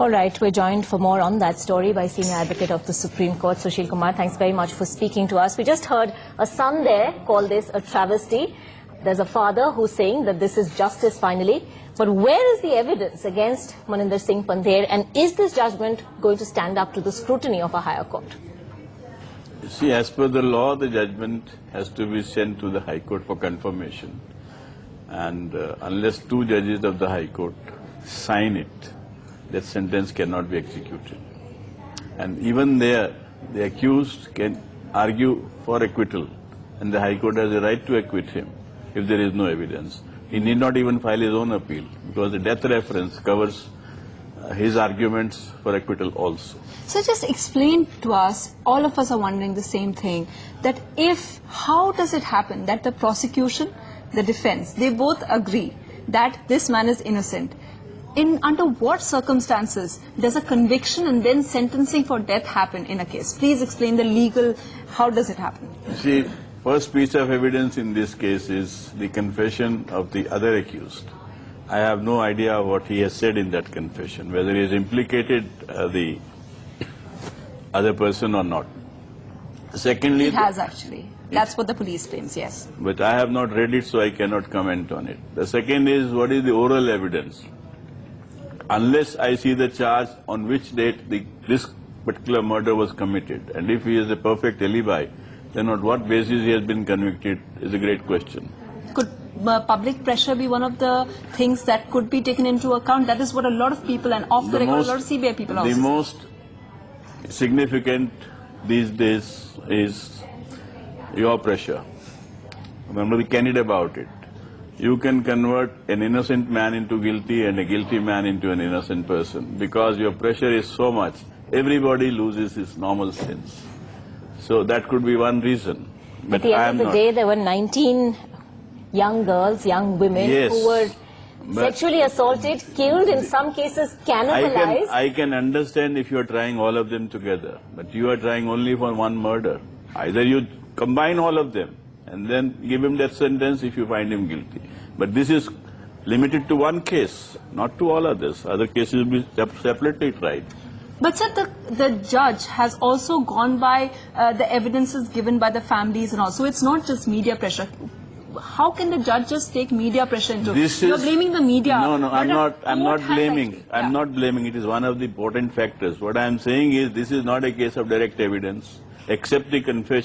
All right, we're joined for more on that story by Senior Advocate of the Supreme Court, Sushil Kumar. Thanks very much for speaking to us. We just heard a son there call this a travesty. There's a father who's saying that this is justice finally. But where is the evidence against Maninder Singh Pandher, and is this judgment going to stand up to the scrutiny of a higher court? You see, as per the law, the judgment has to be sent to the High Court for confirmation. And unless two judges of the High Court sign it, that sentence cannot be executed. And even there, the accused can argue for acquittal, and the High Court has a right to acquit him if there is no evidence. He need not even file his own appeal, because the death reference covers his arguments for acquittal also. So just explain to us, all of us are wondering the same thing, that how does it happen that the prosecution, the defense, they both agree that this man is innocent? Under what circumstances does a conviction and then sentencing for death happen in a case? Please explain the legal, how does it happen? See, first piece of evidence in this case is the confession of the other accused. I have no idea what he has said in that confession, whether he has implicated the other person or not. Secondly, He has actually. That's what the police claims, yes. But I have not read it, so I cannot comment on it. The second is, what is the oral evidence? Unless I see the charge on which date this particular murder was committed, and if he has a perfect alibi, then on what basis he has been convicted is a great question. Could public pressure be one of the things that could be taken into account? That is what a lot of people, and off the record, a lot of CBI people also The say. most significant these days is your pressure. Remember, be candid about it. You can convert an innocent man into guilty and a guilty man into an innocent person, because your pressure is so much, everybody loses his normal sense. So that could be one reason. But At the end of the day, there were 19 young girls, young women who were sexually assaulted, killed, in some cases cannibalized. I can understand if you are trying all of them together, but you are trying only for one murder. Either you combine all of them and then give him that sentence if you find him guilty. But this is limited to one case, not to all others. Other cases will be separately tried. But sir, the judge has also gone by the evidences given by the families and all. So it's not just media pressure. How can the judge just take media pressure into it? You're blaming the media. No, I'm not blaming. Yeah. I'm not blaming. It is one of the important factors. What I am saying is, this is not a case of direct evidence, except the confession.